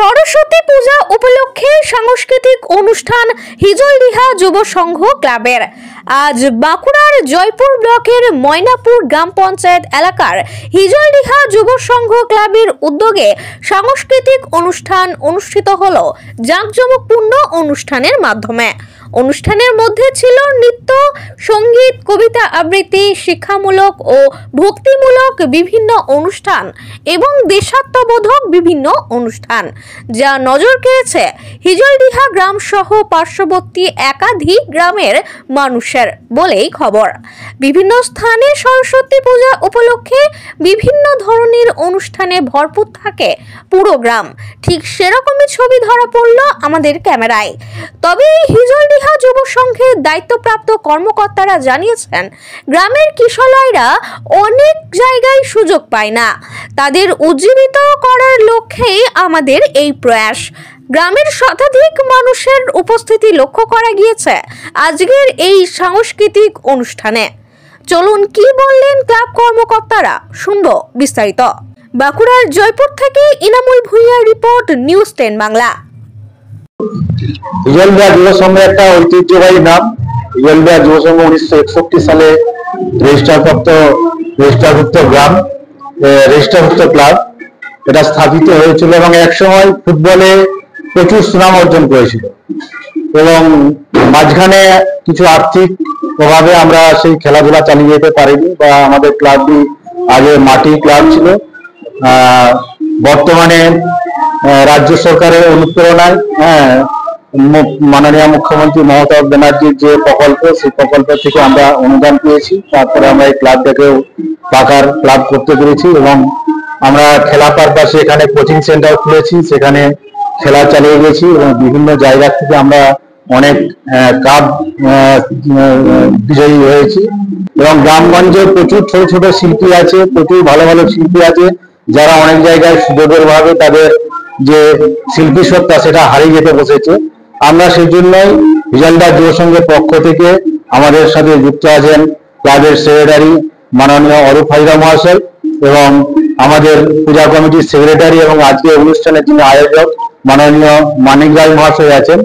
সরস্বতী পূজা উপলক্ষে সাংস্কৃতিক অনুষ্ঠান হিজলডিহা যুব সংঘ ক্লাবের। আজ বাঁকুড়ার জয়পুর ব্লকের ময়নাপুর গ্রাম পঞ্চায়েত এলাকার হিজলডিহা যুব সংঘ ক্লাবের উদ্যোগে সাংস্কৃতিক অনুষ্ঠান অনুষ্ঠিত হলো জাঁকজমকপূর্ণ অনুষ্ঠানের মাধ্যমে। অনুষ্ঠানের মধ্যে ছিল নৃত্য, সঙ্গীত, কবিতা আবৃত্তি, শিক্ষামূলক ও ভক্তিমূলক বিভিন্ন অনুষ্ঠান এবং দেশাত্মবোধক বিভিন্ন অনুষ্ঠান, যা নজর কেড়েছে হিজলডিহা গ্রাম সহ পার্শ্ববর্তী একাধিক গ্রামের মানুষের বলেই খবর। বিভিন্ন স্থানে সরস্বতী পূজা উপলক্ষে বিভিন্ন ধরনের অনুষ্ঠানে ভরপুর থাকে পুরো গ্রাম। ঠিক সেরকমই ছবি ধরা পড়ল আমাদের ক্যামেরায়। তবে হিজলডিহা যুব সংঘের দায়িত্বপ্রাপ্ত কর্মকর্তারা জানিয়েছেন, গ্রামের কিশোররা অনেক জায়গায় সুযোগ পায় না। তাদের উজ্জীবিত করার লক্ষ্যেই আমাদের এই প্রয়াস। গ্রামের শতাধিক মানুষের উপস্থিতি লক্ষ্য করা গিয়েছে আজকের এই সাংস্কৃতিক অনুষ্ঠানে। চলুন কি বললেন ক্লাব কর্মকর্তারা, শুনবো বিস্তারিত। বাঁকুড়ার জয়পুর থেকে ইনামুল ভুঁইয়ার রিপোর্ট, নিউজ 10 বাংলা। হিজলডিহা যুব সংঘের একটা ঐতিহ্যবাহী নাম। হিজলডিহা যুব সংঘ 1961 সালে রেজিস্টারভুক্ত গ্রাম, রেজিস্টারভুক্ত ক্লাব এটা স্থাপিত হয়েছিল এবং একসময় ফুটবলে প্রচুর সুনাম অর্জন করেছিল এবং মাঝখানে কিছু আর্থিক প্রভাবে আমরা সেই খেলাধুলা চালিয়ে যেতে পারিনি বা আমাদের ক্লাবটি আগে মাটির ক্লাব ছিল। বর্তমানে রাজ্য সরকারের অনুপ্রেরণায় মাননীয় মুখ্যমন্ত্রী মমতা ব্যানার্জির যে প্রকল্প, সেই প্রকল্প থেকে আমরা অনুদান পেয়েছি। তারপরে আমরা এই ক্লাবটাকেও পাকার ক্লাব করতে পেরেছি এবং আমরা খেলা পারপাসে এখানে কোচিং সেন্টার খুলেছি, সেখানে খেলা চালিয়ে গেছি এবং বিভিন্ন জায়গা থেকে আমরা অনেক কাপ বিজয়ী হয়েছি এবং গ্রামগঞ্জে প্রচুর ছোট ছোট শিল্পী আছে, প্রচুর ভালো ভালো শিল্পী আছে, যারা অনেক জায়গায় সুযোগের ভাবে তাদের যে শিল্পী সত্তা সেটা হারিয়ে যেতে বসেছে। আমরা সেই জন্যই হিজলডিহা যুব সংঘের পক্ষ থেকে আমাদের সাথে যুক্ত আছেন ক্লাবের সেক্রেটারি মাননীয় অরূপ হাজরা মহাশয় এবং আমাদের পূজা কমিটির সেক্রেটারি এবং আজকে অনুষ্ঠানের যিনি আয়োজক মাননীয় মানিক রায় মহাশয় আছেন।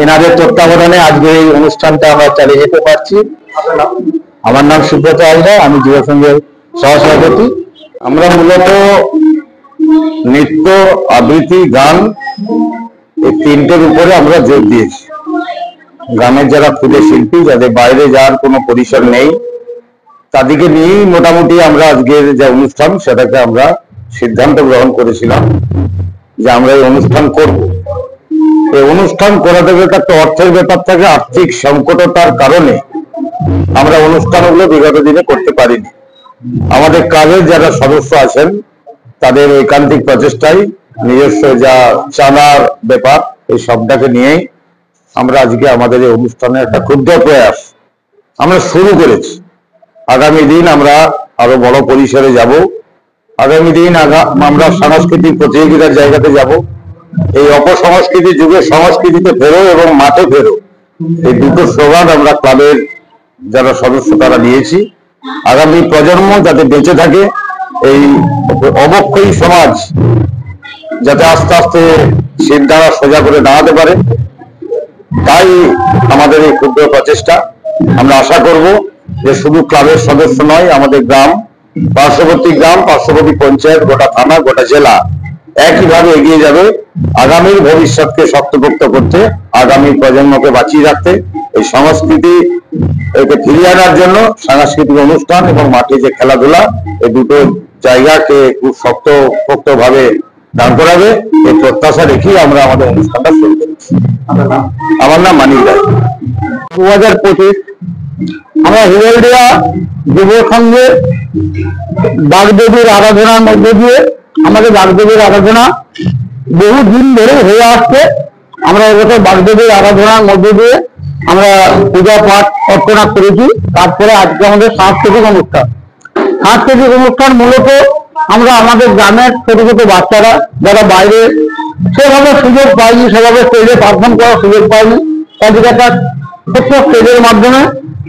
এনাদের তত্ত্বাবধানে আজকে এই অনুষ্ঠানটা আমরা চালিয়ে যেতে পারছি। আমার নাম সুব্রত হাজরা, আমি যুব সংঘের সহসভাপতি। আমরা মূলত নৃত্য, আবৃত্তি, গান এই তিনটের উপরে আমরা জোর দিয়েছি। গ্রামের যারা ক্ষুদে শিল্পী, যাদের বাইরে যাওয়ার কোনো পরিসর নেই, তাদেরকে নিয়েই মোটামুটি আমরা আজকের যে অনুষ্ঠান সেটাকে আমরা সিদ্ধান্ত গ্রহণ করেছিলাম যে আমরা এই অনুষ্ঠান করব। এই অনুষ্ঠান করাতে একটা অর্থের ব্যাপার থাকে, আর্থিক সংকটতার কারণে আমরা অনুষ্ঠানগুলো বিগত দিনে করতে পারিনি। আমাদের ক্লাবের যারা সদস্য আছেন তাদের একান্তিক প্রচেষ্টায় নিজস্ব যা চাঁদার ব্যাপার এই সবটাকে নিয়েই আমরা আজকে আমাদের এই অনুষ্ঠানের একটা ক্ষুদ্র প্রয়াস আমরা শুরু করেছি। আগামী দিন আমরা আরো বড় পরিসরে যাব। আগামী দিন আমরা সাংস্কৃতিক প্রতিযোগিতার জায়গাতে যাব। এই অপসংস্কৃতি যুগে সংস্কৃতিতে ফেরো এবং মাঠে ফেরো, এই দুটো স্লোগান আমরা ক্লাবের যারা সদস্য তারা নিয়েছি। আগামী প্রজন্ম যাতে বেঁচে থাকে, এই অবক্ষয়ী সমাজ যাতে আস্তে আস্তে শিরদাঁড়া সোজা করে দাঁড়াতে পারে, তাই আমাদের এই ক্ষুদ্র প্রচেষ্টা। আমরা আশা করব যে শুধু ক্লাবের সদস্য নয়, আমাদের গ্রাম, পার্শ্ববর্তী গ্রাম, পার্শ্ববর্তী পঞ্চায়েত, গোটা থানা, গোটা জেলা একইভাবে এগিয়ে যাবে আগামীর ভবিষ্যৎকে শক্তপোক্ত করতে, আগামী প্রজন্মকে বাঁচিয়ে রাখতে, এই সংস্কৃতি একে ফিরিয়ে আনার জন্য সাংস্কৃতিক অনুষ্ঠান এবং মাঠে যে খেলাধুলা এই দুটো জায়গাকে খুব শক্তপোক্ত ভাবে দাঁড় করাবে, এই প্রত্যাশা রেখেই আমরা আমাদের অনুষ্ঠানটা শুরু করেছি। আমার নাম মানিক রায়। 2025 আমরা হিজলডিহা যুব সংঘের বাগদেবীর আরাধনার মধ্যে দিয়ে, আমাদের বাগদেবীর আরাধনা বহু দিন ধরে হয়ে আসছে। আমরা এবছর বাগদেবীর আরাধনার মধ্যে দিয়ে আমরা পূজা পাঠ অর্চনা করেছি। তারপরে আজকে আমাদের সাংস্কৃতিক অনুষ্ঠান মূলত আমরা আমাদের গ্রামের ছোট ছোট বাচ্চারা যারা বাইরে সেভাবে সুযোগ পায়নি, সেভাবে স্টেজে পারফর্ম করার সুযোগ পায়নি, তাদেরকে একটা ছোট্ট স্টেজের মাধ্যমে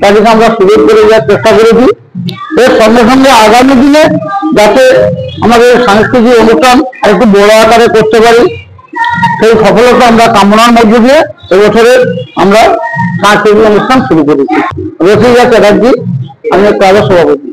তাদেরকে আমরা সুযোগ করে দেওয়ার চেষ্টা করেছি। এর সঙ্গে সঙ্গে আগামী দিনে যাতে আমাদের সাংস্কৃতিক অনুষ্ঠান একটু বড় আকারে করতে পারি, সেই সফলতা আমরা কামনার মধ্য দিয়ে এবছরের আমরা সাংস্কৃতিক অনুষ্ঠান শুরু করেছি। রসিকা চ্যাটার্জি, আমি ক্লাবের সভাপতি।